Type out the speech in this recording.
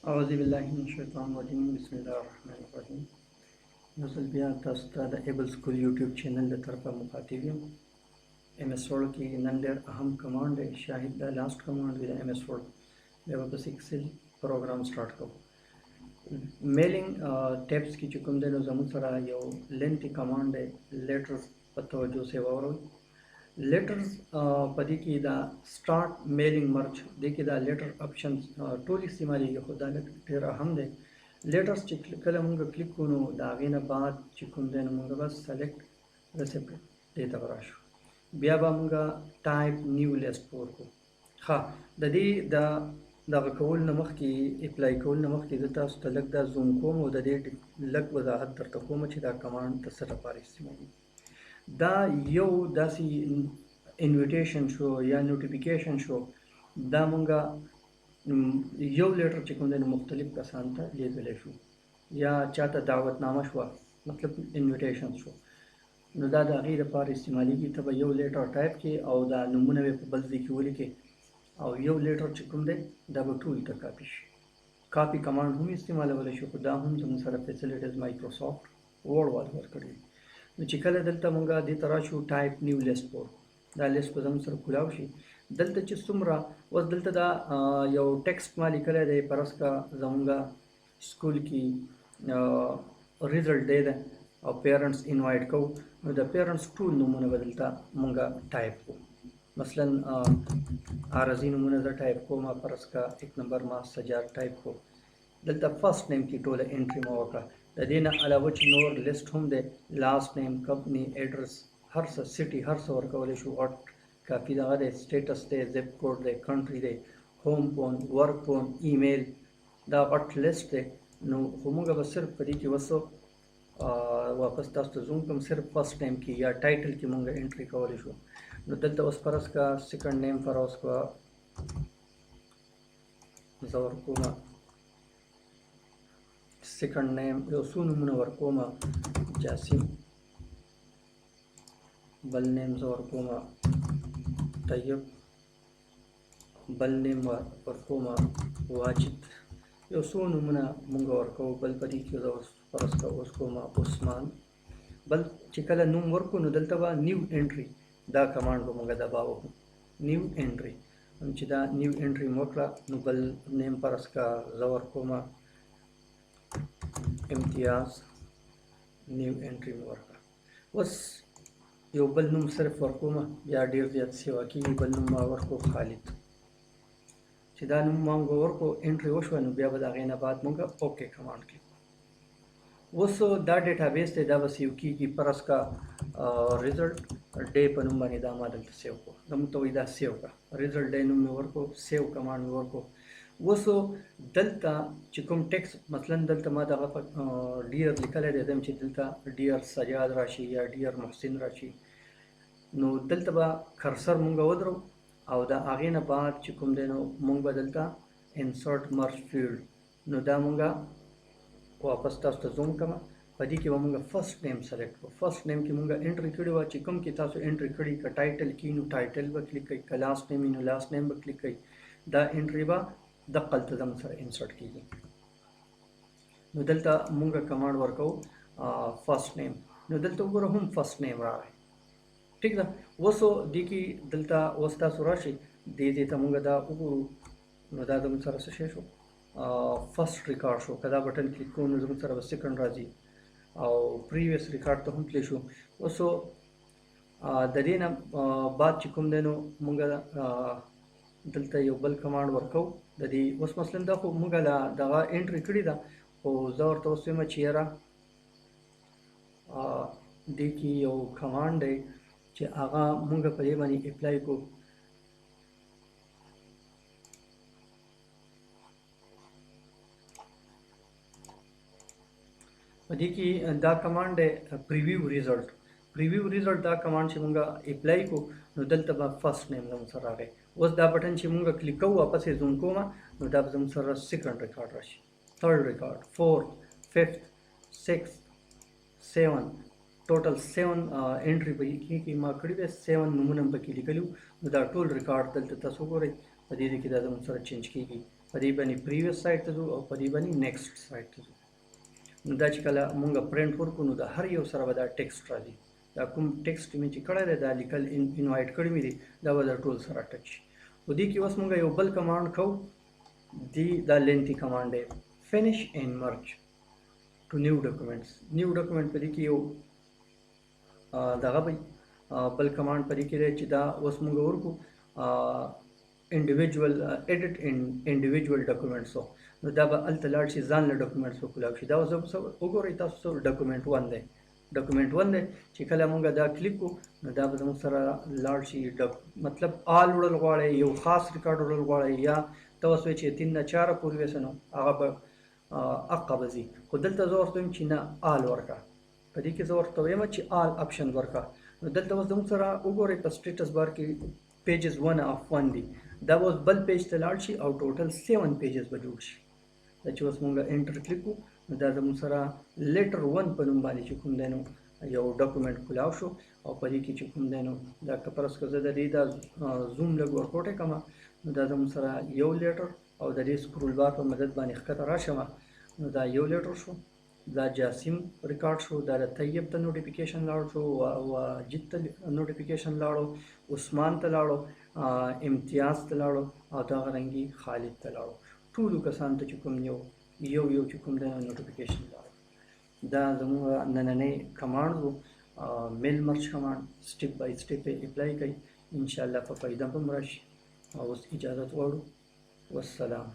اعوذ بالله من الشیطان الرجیم بسم الله الرحمن الرحیم. یو ځل بیا تاسو ته د ایبل سکول یوټیوب چینل له طرفه مخاطب یم. ایم ایس ورډ کې نن ډېر اهم کمانډ دی، شاید دا لاست کمانډ وي د ایم ایس ورډ. بیا به پس ایکسل پروګرام سٹارټ کوو. میلینګ ټیپس کې چې کوم دی نو زموږ سره یو لینتي کمانډ دی، لیټرز په توجه سره واورئ. لیټرز په دې کې دا سٹارټ میلینګ مرج دې کې دا لیټر اپشن ټول استعمالېږي، خو دا ډېر اهم دی. لیټرز چې کله مونږ کلیک کوو نو د هغې نه بعد چې کوم دی نو مونږ بس سلیکټ ریسیپټ دې ته به راشو. بیا به مونږ ټایپ نیو لیست ورکړو. ښه د دې دغه کول نه مخکې اپلای کول نه مخکې زه تاسو ته لږ دا زوم کوم او د دې لږ وضاحت درته کوم چې دا کمانډ د څه لپاره استعمالېږي. دا یو داسې انویټیشن شو یا نوټیفیکیشن شو، دا مونږه یو لیټر چې کوم دی نو مختلف کسانو ته لیږلی شو یا چاته دعوتنامه شوه، مطلب انویټیشن شو، نو دا د هغې دپاره استعمالېږي. ته به یو لیټر ټایپ کې او دا نومونه به په بل ځای کې ولیکې او یو لیټر چې کوم دی دا به ټولو ته کاپي شي. کاپي کمانډ هم استعمالولی شو، خو دا هم زموږ سره فیسلیټیز مایکروسافټ ورډ والو ورکړي. نو چې کله دلته مونږه دې ته راشو ټایپ نیو لیست ورکړو، دا لیست به زموږ سره کولاو شي. دلته چې څومره اوس دلته دا یو ټیکسټ ما لیکلی دی، فرض کا زمونږه سکول کې ریزلټ دی ده او پیرنټس انوایټ کوو، نو د پیرنټس ټول نومونه به دلته مونږه ټایپ کوو. مثلا عارضي نومونه زه ټایپ کوم، فرض کا 1 نمبر ما سجاد ټایپ کو. دلته فرست نیم کې ټوله انټري ما وکړه. د دې نه علاوه چې نور لیست هم دی، لاست نیم، کمپنی، ایډرس، هر څه سټي، هر څه ورکولی شو. واټ کافي دغه دی، سټیټس دی، زپ کوډ دی، کنټري دی، ہوم فون، ورک فون، ایمیل، دا غټ لیست دی. نو خو موږ به صرف په دې کې وسو واپس تاسو ته زوم کوم، صرف فرست نیم کې یا ټایټل کې موږ انټري کولی شو. نو دلته اوس فرض کا سیکنډ نیم فرض کا زه ورکوم سیکنډ نیم، یو څو نومونه ورکوم، جاسم، بل نیم زه ورکوم طیب، بل نیم ورکوم واجد، یو څو نومونه مونږ ورکوو. بل په دې کې زه فرض کا اوس کوم عثمان. بل چې کله نوم ورکو نو دلته به نیو انټري دا کمانډ به مونږ دباوو، نیو انټري. چې دا نیو انټري مو وکړه نو بل نیم فرض کا زه ورکوم امتیاز، نیو انټري مو ورکړه. اوس یو بل نوم صرف ورکوم، یا ډېر زیات سیوا کېږي، بل نوم ما ورکو خالد. چې دا نوم ما موږ ورکو انټري وشوه نو بیا به د هغې نه بعد موږ اوکې کمانډ کلیک کړو. اوس دا ډیټابیس دی، دا به سیو کېږي. فرض کا ریزلټ ډے په نوم باندې دا ما دلته سیو کړو، زموږ ته وایي دا سیو کړه. ریزلټ ډے نوم مې ورکړو، سیو کمانډ مې ورکړو. اوس دلته چې کوم ټیکس، مثلا دلته ما دغه ډیر لیکلی دی، چې دلته ډیر سجاد راشي یا ډیر محسن راشي، نو دلته به کرسر مونږ ودرو او د هغې نه بعد چې کوم دی نو مونږ به دلته انسرټ مرج فیلډ، نو دا مونږه واپس تاسو ته زوم کوم. په دې کې به مونږ فرست نیم سلیکټ کړو. فرست نیم کې مونږ انټري کړې وه، چې کوم کې تاسو انټري کړي، که ټایټل کې نو ټایټل به کلیک کوئ، که لاست نیم نو لاست نیم به کلیک کوئ. دا انټري به دقلته زموږ سره انسرټ کېږي. نو دلته مونږ کمانډ ورکوو فرست نیم، نو دلته وګوره هم فرست نیم راغی. ٹھیک ده. اوس دې کې دلته اوس تاسو راشئ دې ته مونږ دا وګورو، نو دا زموږ سره څه شی شو، فرست ریکارډ شو. که دا بټن کلیک کوو نو زموږ سره به سیکنډ راځي او پریویس ریکارډ ته هم تللی شو. اوس د دې نه بعد چې کوم دی نو مونږ دلته یو بل کمانډ ورکوو د دې. اوس مثلا دا خو مونږ دغه انټري کړې ده، خو زه ورته اوس وایم چې یاره دې کې یو کمانډ دی چې هغه مونږ په دې باندې اپلای کوو. په دې کې دا کمانډ دی پریویو ریزلټ. پریویو ریزلټ دا کمانډ چې مونږ اپلای کوو نو دلته به فرست نیم زموږ سره راغی. اوس دا بټن چې مونږ کلیک کوو، واپس یې زوم کوم، نو دا به زموږ سره سیکنډ ریکارډ راشي، تھرډ ریکارډ، فورث، ففتھ، سکس، 7، ټوټل 7 انټري په کې ما کړي وې، 7 نومونه په کې لیکلي. نو دا ټول ریکارډ دلته تاسو وګورئ، په دې کې دا زموږ سره چینج کېږي. په دې باندې پریویس سایت ته ځو او په دې باندې نیکسټ سایت ته ځو. نو دا چې کله مونږ پرنټ ورکو نو د هر یو سره به دا ټیکسټ راځي. دا کوم ټیکسټ مې چې کړی دی دا لیکل انوایټ کړی مې دي دا به د ټول سره ټچ شي. په دې کې اوس مونږ یو بل کمانډ کوو دا لینتي کمانډ دی فینیش اینڈ مرج ټو نیو ډاکومنټس. نیو ډاکومنټ په دې کې یو دغه بل کمانډ په دې کې دی چې دا اوس مونږ ورکو انډیویجوال ایډیټ انډیویجوال ډاکومنټس نو دا به هلته لاړ شي ځان له ډاکومنټس وکولاو شي. دا اوس وګورئ تاسو ډاکومنټ 1 دی. ډاکومنټ 1 دی چې کله مونږ دا کلیک کو نو دا به زموږ سره لاړ شي مطلب آل وړل غواړئ یو خاص ریکارډ وړل غواړئ یا تاسو چې 3 نه 4 پورې وسنو هغه به اقا بزي. خو دلته زه ورته وایم چې نه آل ورکا. په دې کې زه ورته وایم چې آل آپشن ورکا. نو دلته اوس زموږ سره وګورئ په سټیټس بار کې پیجز 1 اف 1 دی. دا اوس بل پیج ته لاړ شي او ټوټل 7 پیجز به جوړ شي. دا چې اوس مونږ انټر کلیک کو نو دا زموږ سره لیټر 1 په نوم باندې چې کوم دی نو یو ډاکومنټ کولاو شو او په دې کې چې کوم دی نو دا کپرس که زه د دې دا زوم لږ ورکوټی کړم نو دا زموږ سره یو لیټر او د دې سکرول بار په مدد باندې ښکته راشم نو دا یو لیټر شو. دا جاسم ریکارډ شو. دا د طیب ته نوټیفیکیشن لاړ شو. واجد ته نوټیفیکیشن لاړو. عثمان ته لاړو. امتیاز ته لاړو او دغه رنګي خالد ته لاړو. ټولو کسانو ته چې کوم یو چې کوم دی نوټیفیکیشن لاړو. دا زموږ نننی کمانډ و میل مرچ کمانډ. سټیپ بای سټیپ یې اپلای کړئ انشاءالله په فایده به مو راشي. اوس اجازت غواړو. والسلام.